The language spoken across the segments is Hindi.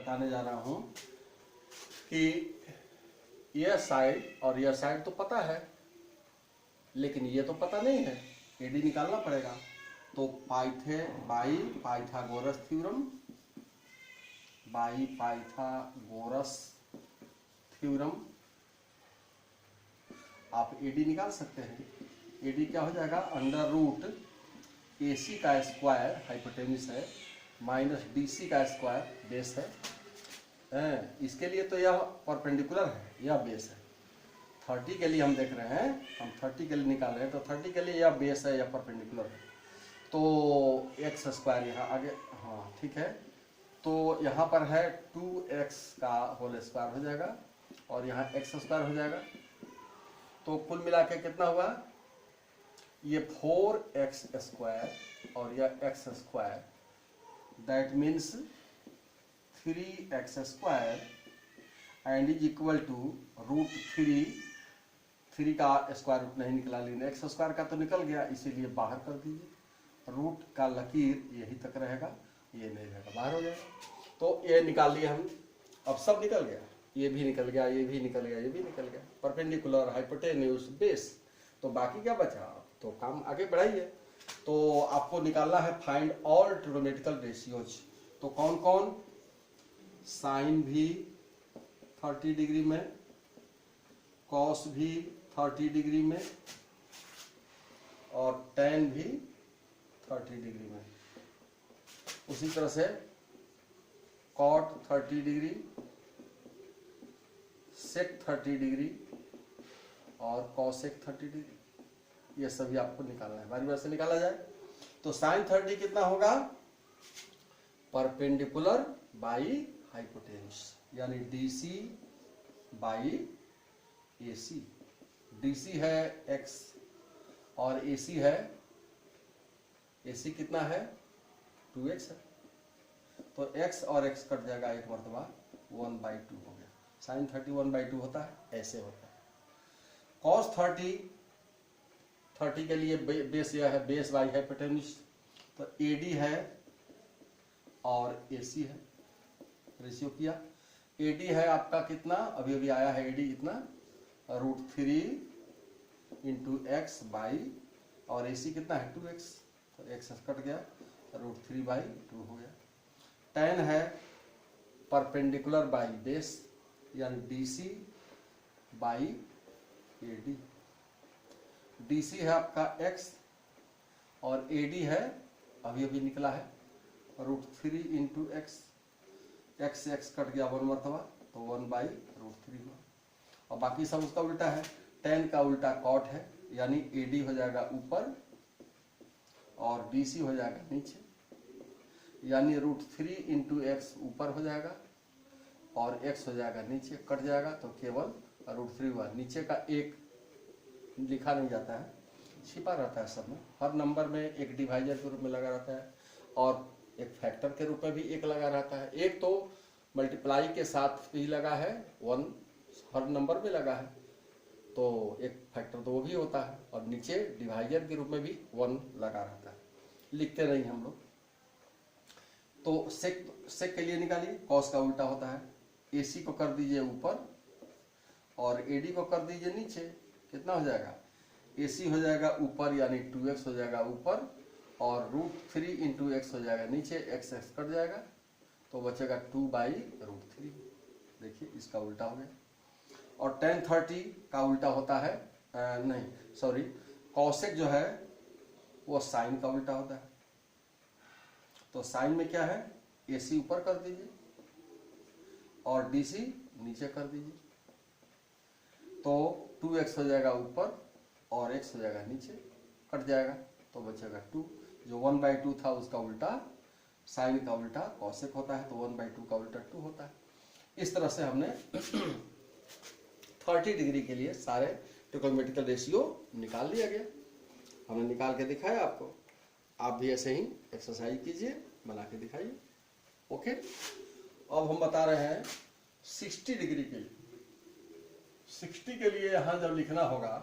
बताने जा रहा हूं कि यह साइड और यह साइड तो पता है, लेकिन ये तो पता नहीं है, एडी निकालना पड़ेगा। तो बाई पाइथागोरस थ्योरम आप एडी निकाल सकते हैं। एडी क्या हो जाएगा, अंडर रूट AC का स्क्वायर हाइपोटेन्यूस है माइनस DC का स्क्वायर बेस है। इसके लिए तो यह परपेंडिकुलर है, यह बेस है। 30 के लिए हम देख रहे हैं, हम 30 के लिए निकाल रहे हैं, तो 30 के लिए यह बेस है, यह परपेंडिकुलर है। तो x स्क्वायर यहाँ आगे, हाँ ठीक है। तो यहाँ पर है 2x का होल स्क्वायर हो जाएगा और यहाँ x स्क्वायर हो जाएगा। तो कुल मिला के कितना हुआ, ये 4x स्क्वायर और यह x square, that means 3x square and is equal to root 3 का स्क्वायर रूट नहीं निकला, लेकिन x स्क्वायर का तो निकल गया, इसीलिए बाहर कर दीजिए। रूट का लकीर यही तक रहेगा, ये नहीं रहेगा, बाहर हो जाएगा। तो ये निकाल लिए हम, अब सब निकल गया, ये भी निकल गया, ये भी निकल गया, ये भी निकल गया, परपेंडिकुलर हाइपोटेन्यूस बेस। तो बाकी क्या बचा, तो काम आगे बढ़ाइए। तो आपको निकालना है फाइंड ऑल ट्रिग्नोमेट्रिकल रेशियोज। तो कौन कौन, साइन भी 30 डिग्री में, कॉस भी 30 डिग्री में और टेन भी 30 डिग्री में। उसी तरह से कॉट 30 डिग्री, सेक 30 डिग्री और कॉसेक 30 डिग्री, ये सभी आपको निकालना है, बारी बारी से निकाला जाए। तो साइन 30 कितना होगा, परपेंडिकुलर बाई हाइपोटेन्यूस, यानी DC बाई AC। DC है x और AC है, AC कितना है 2x है, तो x और x कट जाएगा, एक मरतबा 1/2 हो गया। साइन 30 1/2 होता है, ऐसे होता है। cos 30 के लिए बेस यह है, बेस बाई हाइपोटेन्यूस, तो AD है और AC है, रेशियो किया। AD है आपका कितना, अभी अभी आया है AD इतना, √3 इंटू x बाई, और AC कितना है 2x, तो x कट गया, √3/2 हो गया। tan है परपेंडिकुलर बाई बेस, यानी DC बाई AD। DC है आपका x और AD है अभी अभी निकला है √3 इंटू x, x कट गया 1 मरतबा, तो 1/√3 हुआ। और बाकी सब उसका उल्टा है, tan का उल्टा cot है, यानी AD हो जाएगा ऊपर और DC हो जाएगा नीचे, यानी √3 इंटू x ऊपर हो जाएगा और x हो जाएगा नीचे, कट जाएगा तो केवल √3 हुआ। नीचे का एक लिखा नहीं जाता है, छिपा रहता है सब में, हर नंबर में एक डिवाइजर के रूप में लगा रहता है और एक फैक्टर के रूप में भी एक लगा रहता है। एक तो मल्टीप्लाई के साथ भी लगा है, 1 हर नंबर में लगा है, तो एक फैक्टर तो वो भी होता है, और नीचे डिवाइजर के रूप में भी 1 लगा रहता है, लिखते नहीं हम लोग। तो सेक के लिए निकालिए, कॉस का उल्टा होता है, AC को कर दीजिए ऊपर और AD को कर दीजिए नीचे, कितना हो जाएगा, AC हो जाएगा ऊपर यानी 2x हो जाएगा ऊपर और √3 इंटू x हो जाएगा नीचे, x कट जाएगा तो बचेगा 2/√3। देखिए इसका उल्टा हो गया। और tan 30 का उल्टा होता है, नहीं सॉरी, कॉसेक जो है वो साइन का उल्टा होता है। तो साइन में क्या है, AC ऊपर कर दीजिए और DC नीचे कर दीजिए, तो 2x हो जाएगा ऊपर और x हो जाएगा नीचे, कट जाएगा तो बचेगा 2। जो 1/2 था उसका उल्टा साइन का उल्टा कॉसेक होता है, तो 1/2 का उल्टा 2 होता है। इस तरह से हमने 30 डिग्री के लिए सारे ट्रिग्नोमेट्रिकल रेशियो निकाल लिया गया, हमने निकाल के दिखाया आपको। आप भी ऐसे ही एक्सरसाइज कीजिए, बना के दिखाइए। ओके, अब हम बता रहे हैं 60 डिग्री के लिए। 60 के लिए यहाँ जब लिखना होगा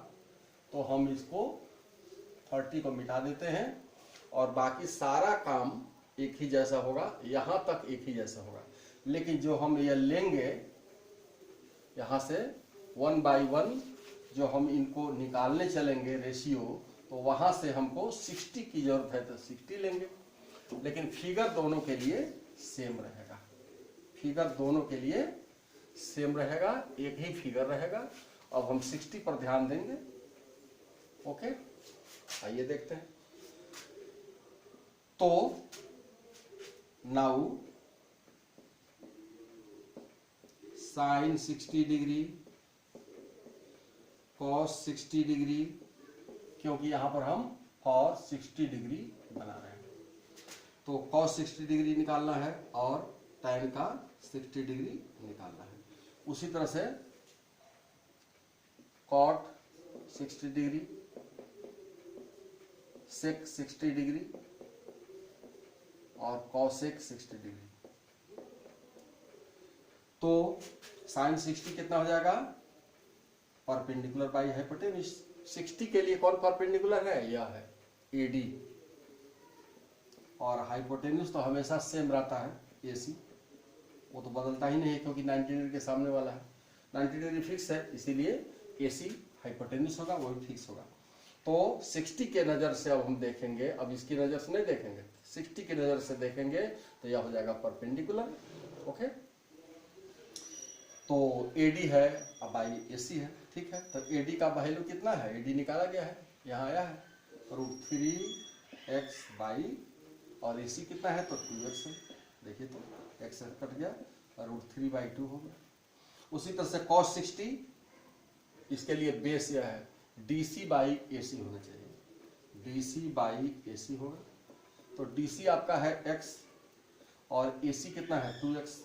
तो हम इसको 30 को मिटा देते हैं और बाकी सारा काम एक ही जैसा होगा, यहाँ तक एक ही जैसा होगा। लेकिन जो हम ये लेंगे यहाँ से 1/1 जो हम इनको निकालने चलेंगे रेशियो, तो वहां से हमको 60 की जरूरत है तो 60 लेंगे, लेकिन फिगर दोनों के लिए सेम रहेगा। फिगर दोनों के लिए सेम रहेगा, एक ही फिगर रहेगा। अब हम 60 पर ध्यान देंगे। ओके, आइए देखते हैं। तो now sine 60 degree, cos 60 degree, क्योंकि यहां पर हम फॉर 60 डिग्री बना रहे हैं, तो कॉस 60 डिग्री निकालना है और tan का 60 डिग्री निकालना है। उसी तरह से कॉट 60 डिग्री, सेक 60 डिग्री और कॉसेक 60 डिग्री। तो साइन 60 कितना हो जाएगा? Perpendicular by hypotenuse. 60 के लिए कौन परपेंडिकुलर है? यह है AD, और हाइपोटेन्यूज तो हमेशा सेम रहता है AC, वो तो बदलता ही नहीं है क्योंकि 90 डिग्री के सामने वाला है। 90 डिग्री फिक्स है, इसीलिए AC हाइपोटेन्यूज होगा, वो भी फिक्स होगा। तो 60 के नज़र से अब हम देखेंगे, अब इसकी नज़र से नहीं देखेंगे, 60 की नज़र से देखेंगे तो यह हो जाएगा परपेंडिकुलर। ओके, तो AD है अब बाई AC है, ठीक है। तो AD का वैल्यू कितना है? AD निकाला गया है, यहाँ आया है √3x बाई, और AC कितना है? तो 2x है। देखिए तो x कट गया और √3/2 हो गया। उसी तरह से cos 60, इसके लिए बेस यह है DC बाई AC होना चाहिए, DC बाई AC होगा। तो DC आपका है x और AC कितना है? 2x।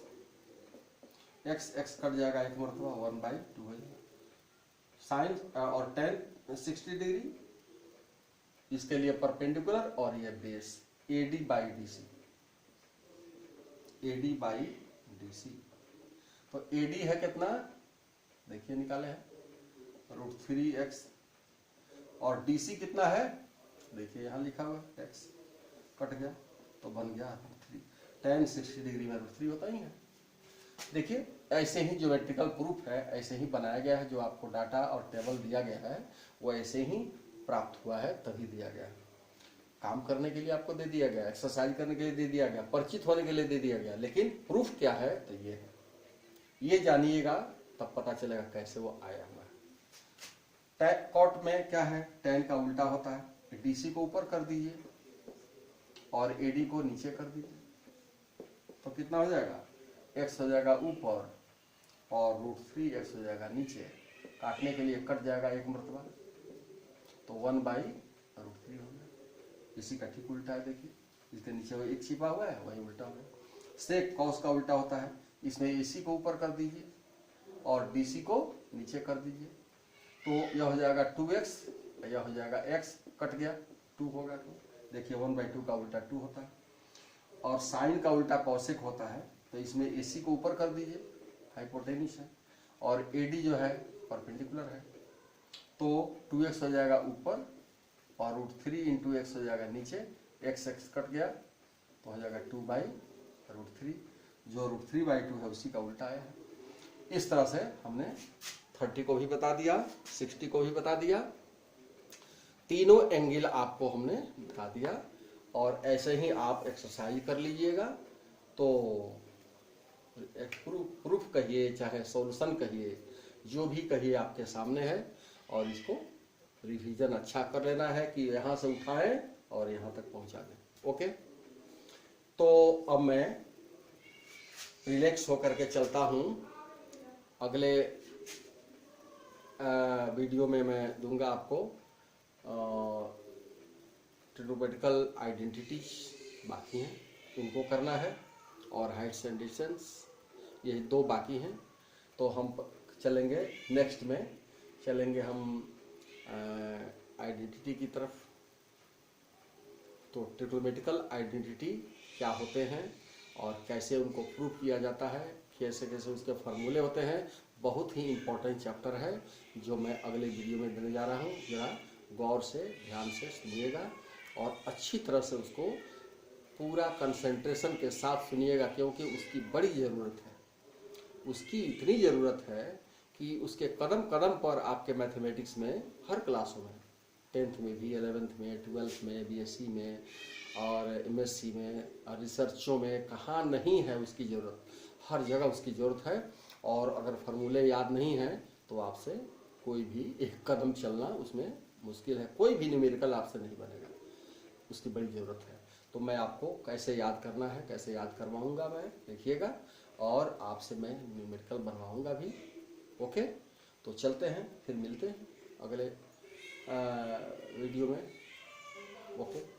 x कट जाएगा एक मरतबा, 1/2 हो जाएगा। साइन और tan 60 डिग्री, इसके लिए परपेंडिकुलर और ये base AD by DC, AD by DC। तो AD है कितना? देखिए निकाले हैं √3x, और DC कितना है? देखिए यहाँ लिखा हुआ x, कट गया तो बन गया √3। tan 60 डिग्री में √3 होता ही है। देखिए ऐसे ही ज्योमेट्रिकल प्रूफ है, ऐसे ही बनाया गया है। जो आपको डाटा और टेबल दिया गया है वो ऐसे ही प्राप्त हुआ है, तभी दिया गया है। काम करने के लिए आपको दे दिया गया, एक्सरसाइज करने के लिए दे दिया गया, परिचित होने के लिए दे दिया गया, लेकिन प्रूफ क्या है? तो ये है, ये जानिएगा तब पता चलेगा कैसे वो आया हुआ है। कॉट में क्या है? tan का उल्टा होता है, DC को ऊपर कर दीजिए और AD को नीचे कर दीजिए, तो कितना हो जाएगा? x हो जाएगा ऊपर और √3x हो जाएगा नीचे। काटने के लिए कट जाएगा एक मरतबा, तो 1/√3 हो गया। इसी का ठीक उल्टा है, देखिए इसके नीचे वो एक छिपा हुआ है, वही उल्टा हो गया। सेक कॉस का उल्टा होता है, इसमें AC को ऊपर कर दीजिए और DC को नीचे कर दीजिए, तो यह हो जाएगा 2x, यह हो जाएगा x, कट गया 2 होगा। तो देखिए 1/2 का उल्टा 2 होता है। और साइन का उल्टा कॉसेक होता है, तो इसमें AC को ऊपर कर दीजिए, हाइपोटेन्यूज है, और AD जो है परपेंडिकुलर है, तो 2x हो जाएगा ऊपर और √3 × x हो जाएगा नीचे। x कट गया तो हो जाएगा 2/√3, जो √3/2 है उसी का उल्टा आया है। इस तरह से हमने 30 को भी बता दिया, 60 को भी बता दिया, तीनों एंगल आपको हमने बता दिया। और ऐसे ही आप एक्सरसाइज कर लीजिएगा, तो प्रूफ कहिए चाहे सॉल्यूशन कहिए, जो भी कहिए आपके सामने है, और इसको रिवीजन अच्छा कर लेना है कि यहाँ से उठाएं और यहाँ तक पहुँचा दें। ओके, तो अब मैं रिलैक्स होकर के चलता हूँ। अगले वीडियो में मैं दूंगा आपको ट्रिग्नोमेट्रिकल आइडेंटिटीज बाकी हैं, इनको करना है, और हाइट्स एंड डिस्टेंस, ये 2 बाकी हैं। तो हम चलेंगे नेक्स्ट में, चलेंगे हम आइडेंटिटी की तरफ। तो ट्रिग्नोमेट्रिकल आइडेंटिटी क्या होते हैं और कैसे उनको प्रूव किया जाता है, कैसे कैसे उसके फार्मूले होते हैं, बहुत ही इम्पोर्टेंट चैप्टर है जो मैं अगले वीडियो में देने जा रहा हूँ। जरा गौर से ध्यान से सुनिएगा और अच्छी तरह से उसको पूरा कंसंट्रेशन के साथ सुनिएगा, क्योंकि उसकी बड़ी ज़रूरत है। उसकी इतनी ज़रूरत है कि उसके कदम कदम पर आपके मैथमेटिक्स में हर क्लासों में, 10th में भी, 11th में, 12th में, बीएससी में और एमएससी में और रिसर्चों में कहाँ नहीं है उसकी ज़रूरत, हर जगह उसकी ज़रूरत है। और अगर फार्मूले याद नहीं हैं तो आपसे कोई भी एक कदम चलना उसमें मुश्किल है, कोई भी न्यूमेरिकल आपसे नहीं बनेगा, उसकी बड़ी ज़रूरत है। तो मैं आपको कैसे याद करना है, कैसे याद करवाऊँगा मैं, देखिएगा, और आपसे मैं न्यूमेरिकल बनवाऊँगा भी। ओके, तो चलते हैं, फिर मिलते हैं अगले वीडियो में। ओके।